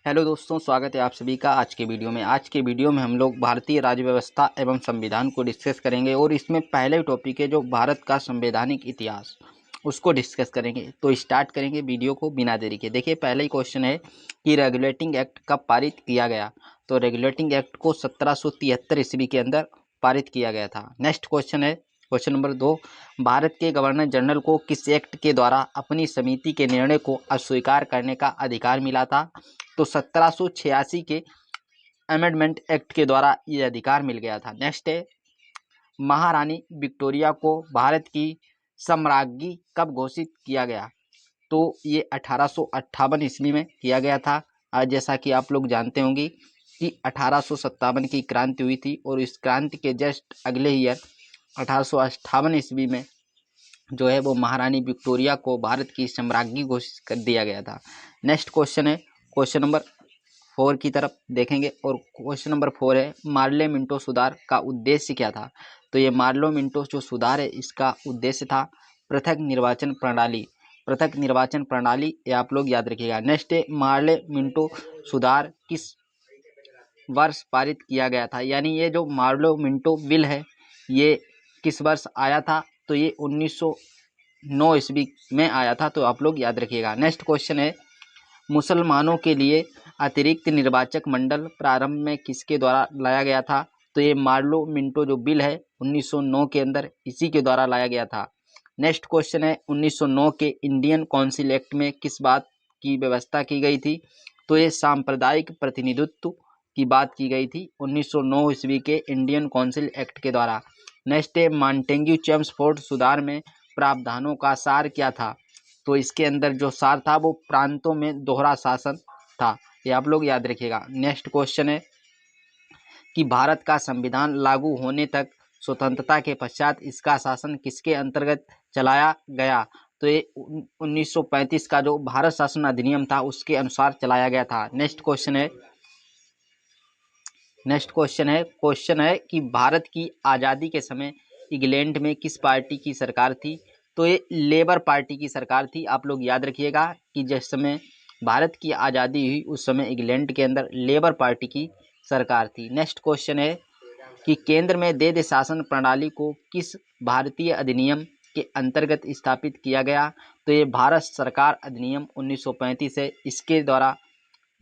Hello दोस्तों, स्वागत है आप सभी का आज के वीडियो में। आज के वीडियो में हम लोग भारतीय राज्य व्यवस्था एवं संविधान को डिस्कस करेंगे और इसमें पहले टॉपिक है जो भारत का संवैधानिक इतिहास, उसको डिस्कस करेंगे। तो स्टार्ट करेंगे वीडियो को बिना देरी के। देखिए, पहला ही क्वेश्चन है कि रेगुलेटिंग एक्ट कब पारित किया गया। तो रेगुलेटिंग एक्ट को 1773 ईस्वी के अंदर पारित किया गया था। नेक्स्ट क्वेश्चन है क्वेश्चन नंबर 2, भारत के गवर्नर जनरल को किस एक्ट के द्वारा अपनी समिति के निर्णय को अस्वीकार करने का अधिकार मिला था। तो 1786 के अमेंडमेंट एक्ट के द्वारा ये अधिकार मिल गया था। नेक्स्ट है, महारानी विक्टोरिया को भारत की सम्राज्ञी कब घोषित किया गया। तो ये 1858 ईस्वी में किया गया था। जैसा कि आप लोग जानते होंगे कि 1857 की क्रांति हुई थी और इस क्रांति के जस्ट अगले ईयर 1858 ईस्वी में जो है वो महारानी विक्टोरिया को भारत की सम्राज्ञी घोषित कर दिया गया था। नेक्स्ट क्वेश्चन है क्वेश्चन नंबर 4 की तरफ देखेंगे और क्वेश्चन नंबर 4 है, मार्ले मिंटो सुधार का उद्देश्य क्या था। तो ये मार्लो मिंटो जो सुधार है इसका उद्देश्य था पृथक निर्वाचन प्रणाली। पृथक निर्वाचन प्रणाली ये आप लोग याद रखिएगा। नेक्स्ट है, मार्ले मिंटो सुधार किस वर्ष पारित किया गया था, यानी ये जो मार्लो मिंटो बिल है ये किस वर्ष आया था। तो ये 1909 ईस्वी में आया था, तो आप लोग याद रखिएगा। नेक्स्ट क्वेश्चन है, मुसलमानों के लिए अतिरिक्त निर्वाचक मंडल प्रारंभ में किसके द्वारा लाया गया था। तो ये मार्लो मिंटो जो बिल है 1909 के अंदर इसी के द्वारा लाया गया था। नेक्स्ट क्वेश्चन है, 1909 के इंडियन काउंसिल एक्ट में किस बात की व्यवस्था की गई थी। तो ये सांप्रदायिक प्रतिनिधित्व की बात की गई थी 1909 ईस्वी के इंडियन काउंसिल एक्ट के द्वारा। नेक्स्ट है, मॉन्टेग्यू चेम्सफोर्ड सुधार में प्रावधानों का सार क्या था। तो इसके अंदर जो सार था वो प्रांतों में दोहरा शासन था, ये आप लोग याद रखिएगा। नेक्स्ट क्वेश्चन है कि भारत का संविधान लागू होने तक स्वतंत्रता के पश्चात इसका शासन किसके अंतर्गत चलाया गया। तो ये 1935 का जो भारत शासन अधिनियम था उसके अनुसार चलाया गया था। नेक्स्ट क्वेश्चन है कि भारत की आज़ादी के समय इंग्लैंड में किस पार्टी की सरकार थी। तो ये लेबर पार्टी की सरकार थी। आप लोग याद रखिएगा कि जिस समय भारत की आज़ादी हुई उस समय इंग्लैंड के अंदर लेबर पार्टी की सरकार थी। नेक्स्ट क्वेश्चन है कि केंद्र में देश शासन प्रणाली को किस भारतीय अधिनियम के अंतर्गत स्थापित किया गया। तो ये भारत सरकार अधिनियम 1935 है, इसके द्वारा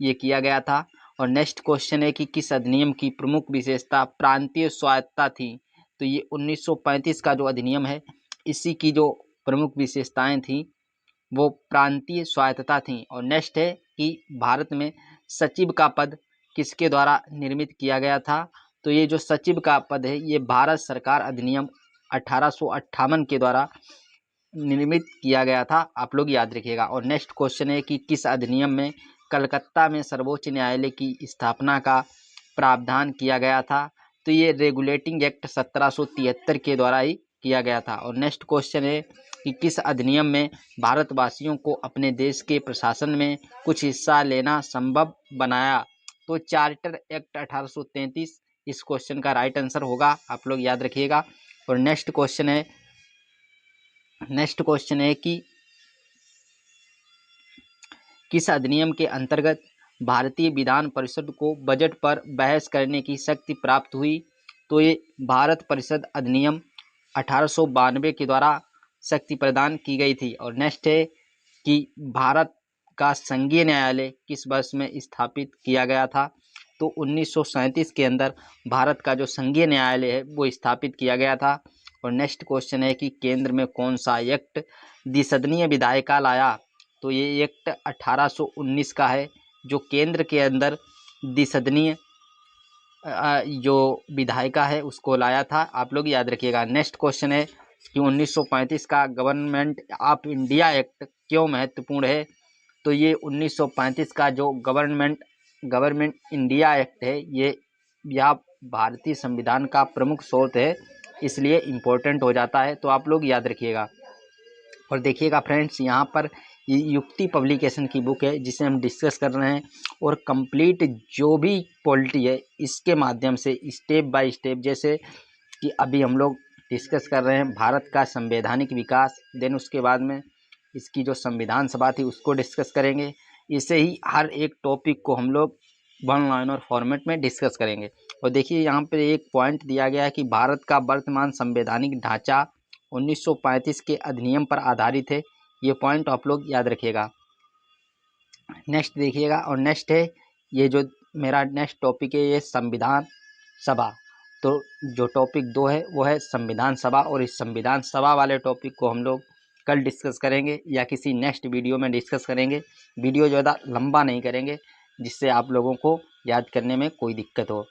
ये किया गया था। और नेक्स्ट क्वेश्चन है कि किस अधिनियम की प्रमुख विशेषता प्रांतीय स्वायत्तता थी। तो ये 1935 का जो अधिनियम है इसी की जो प्रमुख विशेषताएं थी वो प्रांतीय स्वायत्तता थी। और नेक्स्ट है कि भारत में सचिव का पद किसके द्वारा निर्मित किया गया था। तो ये जो सचिव का पद है ये भारत सरकार अधिनियम 1858 के द्वारा निर्मित किया गया था, आप लोग याद रखिएगा। और नेक्स्ट क्वेश्चन है कि किस अधिनियम में कलकत्ता में सर्वोच्च न्यायालय की स्थापना का प्रावधान किया गया था। तो ये रेगुलेटिंग एक्ट 1773 के द्वारा ही किया गया था। और नेक्स्ट क्वेश्चन है कि किस अधिनियम में भारतवासियों को अपने देश के प्रशासन में कुछ हिस्सा लेना संभव बनाया। तो चार्टर एक्ट 1833 इस क्वेश्चन का राइट आंसर होगा, आप लोग याद रखिएगा। और नेक्स्ट क्वेश्चन है कि किस अधिनियम के अंतर्गत भारतीय विधान परिषद को बजट पर बहस करने की शक्ति प्राप्त हुई। तो ये भारत परिषद अधिनियम 1892 के द्वारा शक्ति प्रदान की गई थी। और नेक्स्ट है कि भारत का संघीय न्यायालय किस वर्ष में स्थापित किया गया था। तो 1937 के अंदर भारत का जो संघीय न्यायालय है वो स्थापित किया गया था। और नेक्स्ट क्वेश्चन है कि केंद्र में कौन सा एक्ट द्विसदनीय विधायिका लाया। तो ये एक्ट 1819 का है जो केंद्र के अंदर द्विसदनीय जो विधायिका है उसको लाया था, आप लोग याद रखिएगा। नेक्स्ट क्वेश्चन है कि 1935 का गवर्नमेंट ऑफ इंडिया एक्ट क्यों महत्वपूर्ण है। तो ये 1935 का जो गवर्नमेंट इंडिया एक्ट है यह भारतीय संविधान का प्रमुख स्रोत है, इसलिए इम्पोर्टेंट हो जाता है, तो आप लोग याद रखिएगा। और देखिएगा फ्रेंड्स, यहाँ पर युक्ति पब्लिकेशन की बुक है जिसे हम डिस्कस कर रहे हैं और कंप्लीट जो भी पॉलिटी है इसके माध्यम से स्टेप बाय स्टेप, जैसे कि अभी हम लोग डिस्कस कर रहे हैं भारत का संवैधानिक विकास, देन उसके बाद में इसकी जो संविधान सभा थी उसको डिस्कस करेंगे। इसे ही हर एक टॉपिक को हम लोग वन लाइनर फॉर्मेट में डिस्कस करेंगे। और देखिए यहाँ पे एक पॉइंट दिया गया है कि भारत का वर्तमान संवैधानिक ढांचा 1935 के अधिनियम पर आधारित है। ये पॉइंट आप लोग याद रखिएगा। नेक्स्ट देखिएगा, और नेक्स्ट है ये जो मेरा नेक्स्ट टॉपिक है ये संविधान सभा। तो जो टॉपिक 2 है वो है संविधान सभा, और इस संविधान सभा वाले टॉपिक को हम लोग कल डिस्कस करेंगे या किसी नेक्स्ट वीडियो में डिस्कस करेंगे। वीडियो ज़्यादा लंबा नहीं करेंगे जिससे आप लोगों को याद करने में कोई दिक्कत हो।